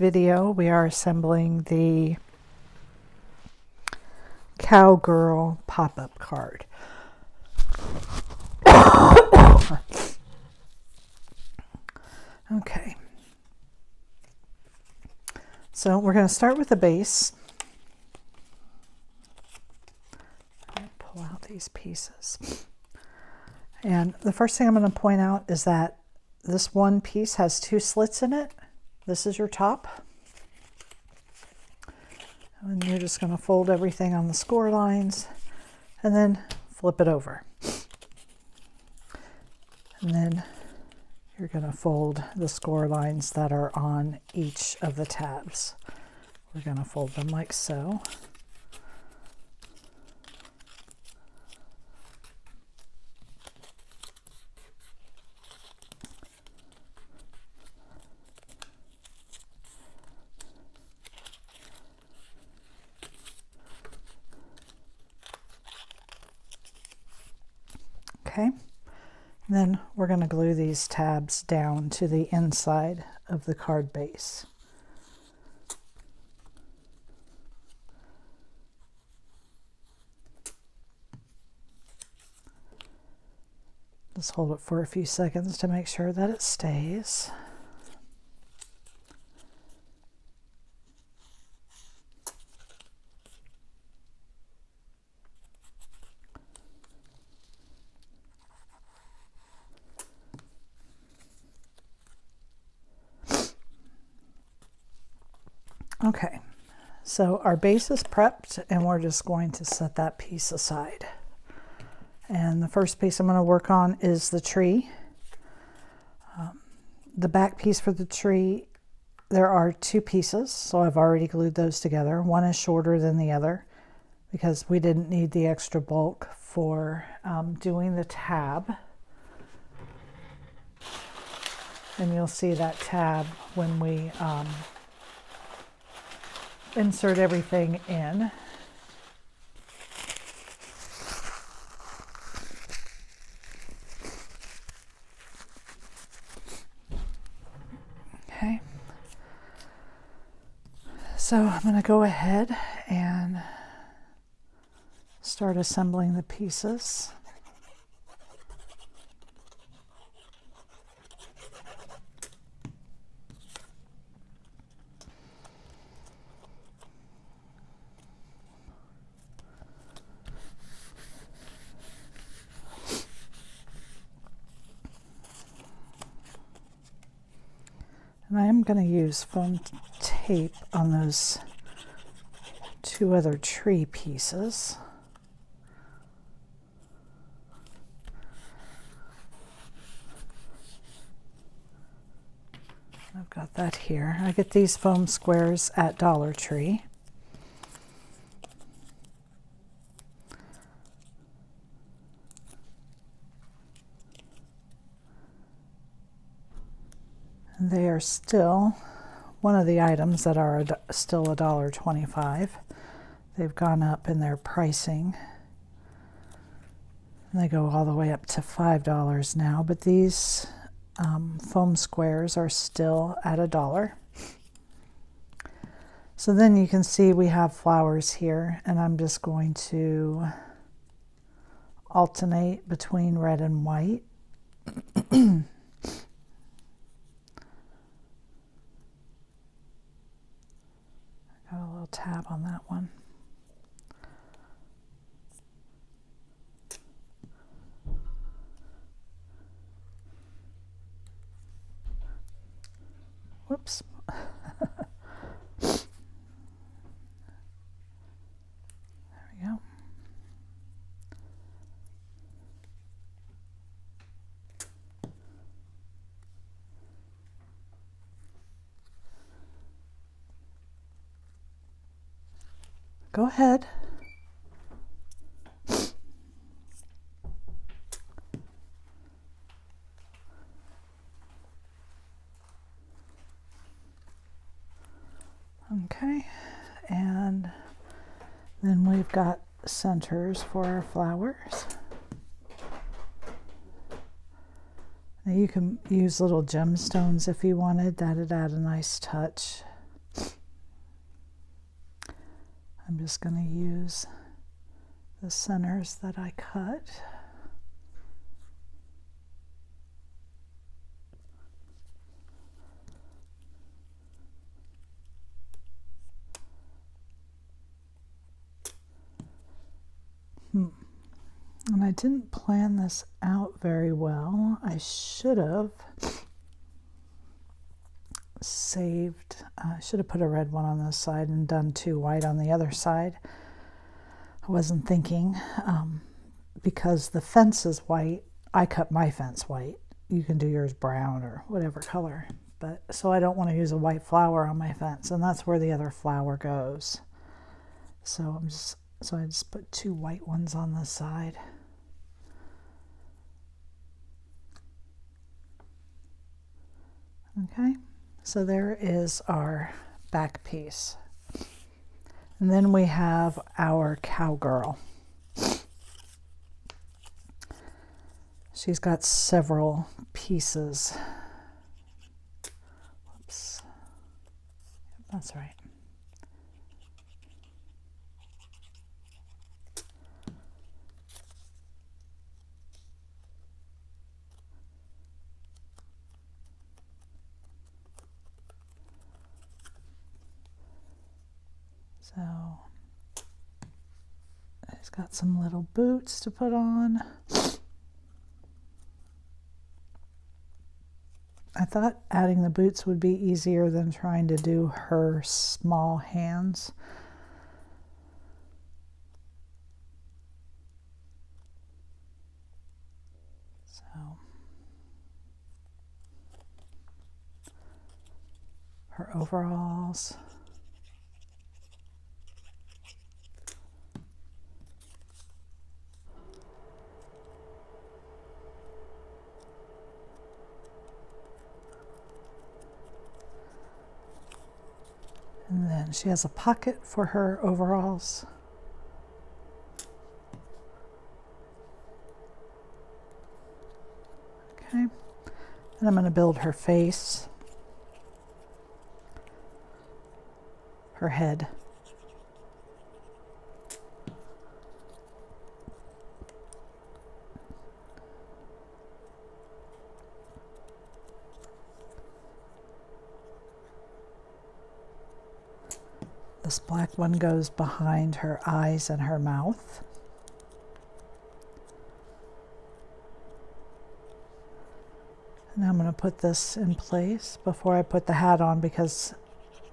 video, we are assembling the Cowgirl pop-up card. Okay. So we're going to start with the base. Pull out these pieces. And the first thing I'm going to point out is that this one piece has 2 slits in it. This is your top. And you're just going to fold everything on the score lines and then flip it over. And then you're going to fold the score lines that are on each of the tabs. We're going to fold them like so. Okay. Then we're going to glue these tabs down to the inside of the card base. Just hold it for a few seconds to make sure that it stays. Okay, so our base is prepped and we're just going to set that piece aside. And the first piece I'm going to work on is the tree. The back piece for the tree, there are 2 pieces, so I've already glued those together. One is shorter than the other because we didn't need the extra bulk for doing the tab. And you'll see that tab when we insert everything in. Okay. So I'm going to go ahead and start assembling the pieces. And I am going to use foam tape on those 2 other tree pieces. I've got that here. I get these foam squares at Dollar Tree. They are still one of the items that are still $1.25. They've gone up in their pricing. And they go all the way up to $5 now, but these foam squares are still at $1. So then you can see we have flowers here, and I'm just going to alternate between red and white. Got a little tab on that one. Whoops. There we go. Go ahead. Okay, and then we've got centers for our flowers. Now you can use little gemstones if you wanted. That'd add a nice touch. I'm just going to use the centers that I cut. And I didn't plan this out very well. I should have saved, I should have put a red one on this side and done 2 white on the other side. I wasn't thinking, because the fence is white. I cut my fence white. You can do yours brown or whatever color, but so I don't want to use a white flower on my fence, and that's where the other flower goes. So I just put 2 white ones on this side. Okay, so there is our back piece. And then we have our cowgirl. She's got several pieces. Whoops. That's right. So he's got some little boots to put on. I thought adding the boots would be easier than trying to do her small hands. So her overalls. And then she has a pocket for her overalls. Okay. And I'm going to build her face, her head. This black one goes behind her eyes and her mouth. And I'm going to put this in place before I put the hat on because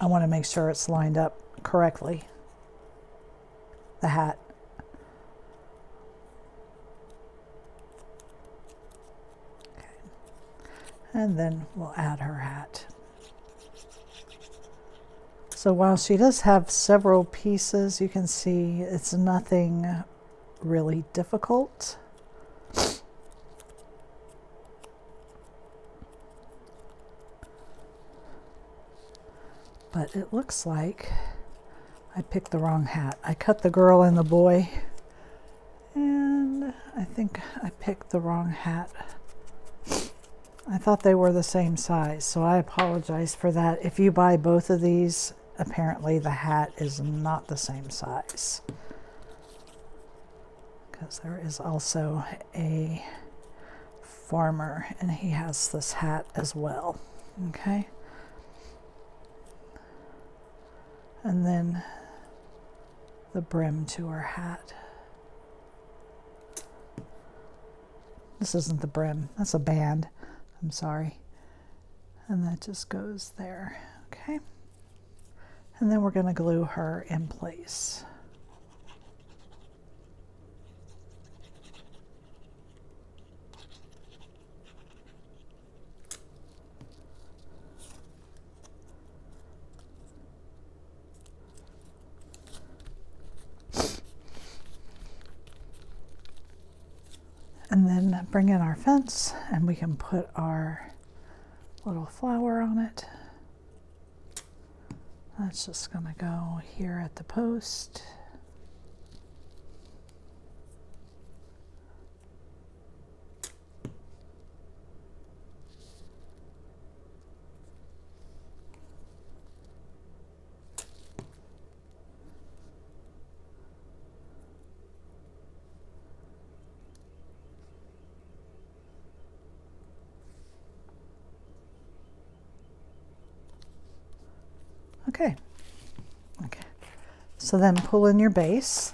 I want to make sure it's lined up correctly, the hat. Okay. And then we'll add her hat. So while she does have several pieces, you can see it's nothing really difficult. But it looks like I picked the wrong hat. I cut the girl and the boy, and I think I picked the wrong hat. I thought they were the same size, so I apologize for that. If you buy both of these, apparently the hat is not the same size, because there is also a farmer and he has this hat as well. Okay, and then the brim to her hat. This isn't the brim, that's a band, I'm sorry. And that just goes there. Okay. And then we're going to glue her in place. And then bring in our fence and we can put our little flower on it. That's just going to go here at the post. Okay. Okay. So then pull in your base,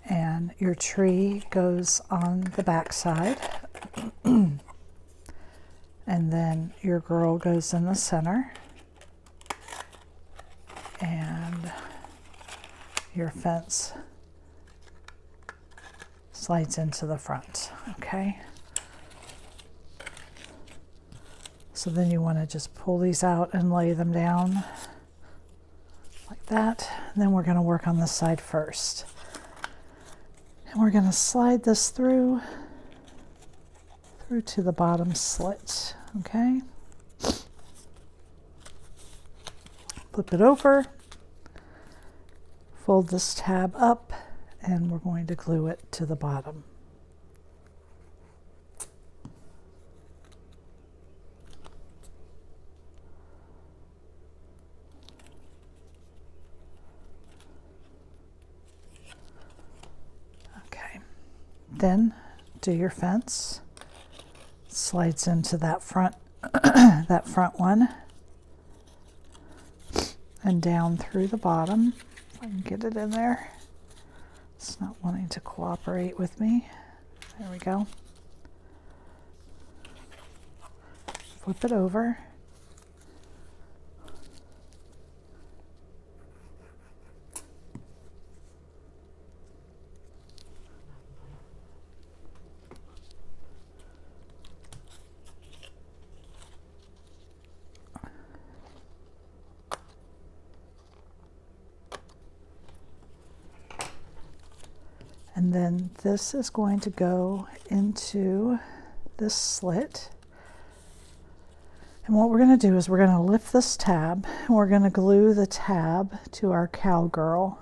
and your tree goes on the back side, and then your girl goes in the center, and your fence slides into the front. Okay. So then you want to just pull these out and lay them down like that. And then we're going to work on this side first. And we're going to slide this through to the bottom slit. Okay. Flip it over, fold this tab up, and we're going to glue it to the bottom. Okay, then do your fence. Slides into that front that front one, and down through the bottom. If I can get it in there. It's not wanting to cooperate with me. There we go. Flip it over. And then this is going to go into this slit. And what we're going to do is we're going to lift this tab, and we're going to glue the tab to our cowgirl,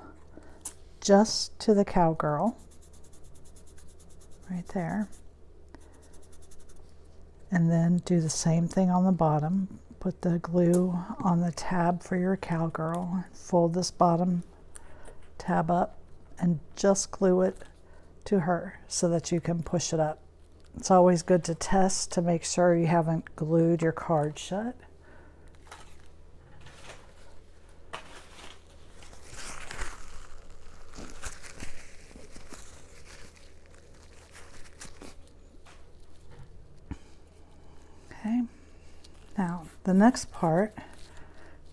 just to the cowgirl, right there. And then do the same thing on the bottom. Put the glue on the tab for your cowgirl, fold this bottom tab up, and just glue it to her so that you can push it up. It's always good to test to make sure you haven't glued your card shut. Okay, now the next part,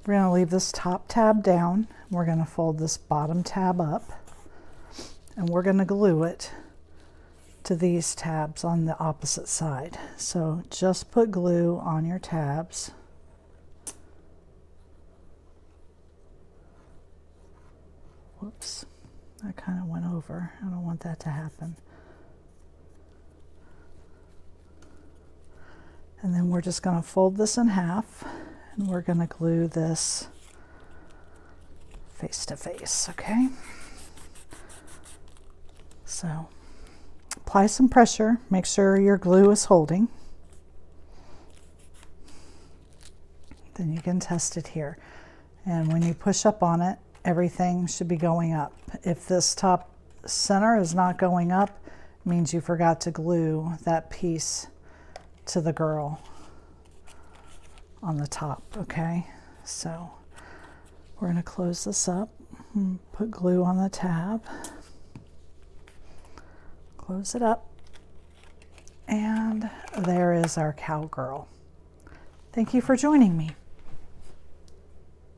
we're going to leave this top tab down. We're going to fold this bottom tab up, and we're going to glue it to these tabs on the opposite side. So just put glue on your tabs. Whoops, that kind of went over. I don't want that to happen. And then we're just going to fold this in half, and we're going to glue this face to face, okay? So apply some pressure, make sure your glue is holding. Then you can test it here. And when you push up on it, everything should be going up. If this top center is not going up, it means you forgot to glue that piece to the girl on the top, okay? So we're going to close this up and put glue on the tab. Close it up, and there is our cowgirl. Thank you for joining me.